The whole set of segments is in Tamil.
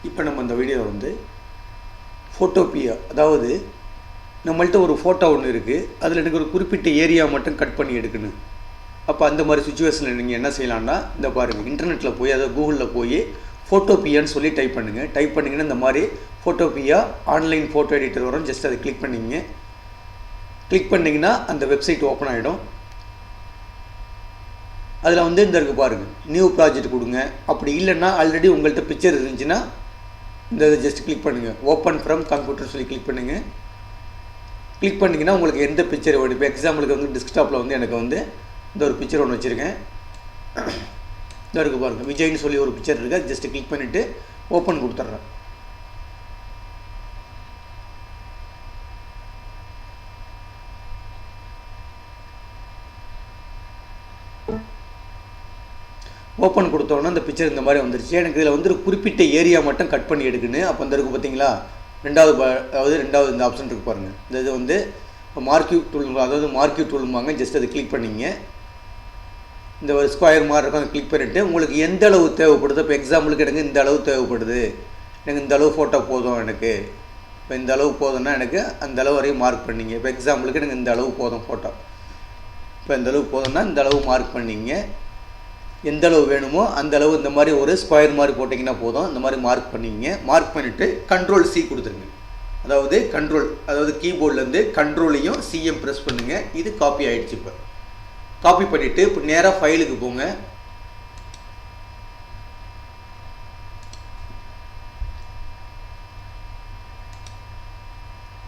இப்போ நம்ம இந்த வீடியோவில் வந்து ஃபோட்டோபியா, அதாவது நம்மள்ட்ட ஒரு ஃபோட்டோ ஒன்று இருக்குது, அதில் எனக்கு ஒரு குறிப்பிட்ட ஏரியா மட்டும் கட் பண்ணி எடுக்கணும். அப்போ அந்த மாதிரி சுச்சுவேஷனில் நீங்கள் என்ன செய்யலாம்னா, இந்த பாருங்கள், இன்டர்நெட்டில் போய் அதாவது கூகுளில் போய் ஃபோட்டோபியான்னு சொல்லி டைப் பண்ணுங்கள். டைப் பண்ணிங்கன்னா இந்த மாதிரி ஃபோட்டோபியா ஆன்லைன் ஃபோட்டோ எடிட்டர் வரும். ஜஸ்ட் அதை கிளிக் பண்ணிங்க. கிளிக் பண்ணிங்கன்னா அந்த வெப்சைட் ஓப்பன் ஆகிடும். அதில் வந்து இந்த இருக்குது பாருங்கள், நியூ ப்ராஜெக்ட் கொடுங்க. அப்படி இல்லைன்னா ஆல்ரெடி உங்கள்கிட்ட பிக்சர் இருந்துச்சுன்னா இந்த இதை ஜஸ்ட் கிளிக் பண்ணுங்கள். ஓப்பன் ஃப்ரம் கம்ப்யூட்டர் சொல்லி கிளிக் பண்ணுங்கள். கிளிக் பண்ணிங்கன்னா உங்களுக்கு எந்த பிக்சர் வேணும். இப்போ எக்ஸாம்பிளுக்கு வந்து டெஸ்க்டாப்பில் வந்து எனக்கு வந்து இந்த ஒரு பிக்சர் ஒன்று வச்சுருக்கேன். இந்த இருக்குது பாருங்கள், விஜய்னு சொல்லி ஒரு பிக்சர் இருக்குது. ஜஸ்ட்டு கிளிக் பண்ணிவிட்டு ஓப்பன் கொடுத்துட்றேன். ஓப்பன் கொடுத்தோன்னா இந்த பிக்சர் இந்த மாதிரி வந்துருச்சு. எனக்கு இதில் வந்து ஒரு குறிப்பிட்ட ஏரியா மட்டும் கட் பண்ணி எடுக்கணும். அப்போ இந்த இருக்குது பார்த்தீங்களா, ரெண்டாவது இந்த ஆப்ஷன் இருக்குது பாருங்கள். இந்த இது வந்து மார்க்கியூ டூல், அதாவது மார்க்கியூ டூல்பாங்க. ஜஸ்ட் அதை கிளிக் பண்ணிங்க. இந்த ஒரு ஸ்கொயர் மாதிரி இருக்கும், அதை கிளிக் பண்ணிவிட்டு உங்களுக்கு எந்த அளவு தேவைப்படுது. இப்போ எக்ஸாம்பிளுக்கு எனக்கு இந்த அளவு தேவைப்படுது, எனக்கு இந்த அளவு ஃபோட்டோ போதும், எனக்கு இப்போ இந்த அளவு போதும்னா எனக்கு அந்த அளவு வரையும் மார்க் பண்ணிங்க. இப்போ எக்ஸாம்பிளுக்கு எனக்கு இந்த அளவு போதும் ஃபோட்டோ, இப்போ இந்த அளவு போதும்னா இந்த அளவு மார்க் பண்ணிங்க. எந்த அளவு வேணுமோ அந்த அளவு இந்த மாதிரி ஒரு ஸ்கொயர் மாதிரி போட்டிங்கன்னா போதும். இந்த மாதிரி மார்க் பண்ணிங்க. மார்க் பண்ணிவிட்டு Ctrl+C கொடுத்துருங்க. அதாவது கீபோர்ட்லேருந்து கண்ட்ரோலையும் சிஎம் ப்ரெஸ் பண்ணுங்கள். இது காப்பி ஆகிடுச்சு. இப்போ காப்பி பண்ணிவிட்டு இப்போ நேராக ஃபைலுக்கு போங்க.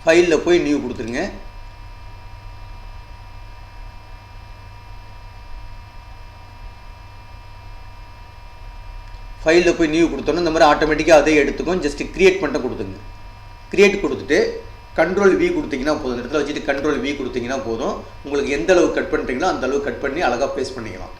ஃபைலில் போய் நியூ கொடுத்துருங்க. ஃபைலில் போய் நியூ கொடுத்தோன்னா இந்த மாதிரி ஆட்டோமேட்டிக்காக அதே எடுத்துக்கும். ஜஸ்ட்டு க்ரியேட் பண்ணிட்டு கொடுத்துங்க. க்ரியேட் கொடுத்துட்டு Ctrl+V கொடுத்தீங்கன்னா போதும். இந்த இடத்துல வச்சுட்டு Ctrl+V கொடுத்தீங்கன்னா போதும். உங்களுக்கு எந்த அளவு கட் பண்ணுறீங்களோ அந்த அளவு கட் பண்ணி அழகாக பேஸ்ட் பண்ணிக்கலாம்.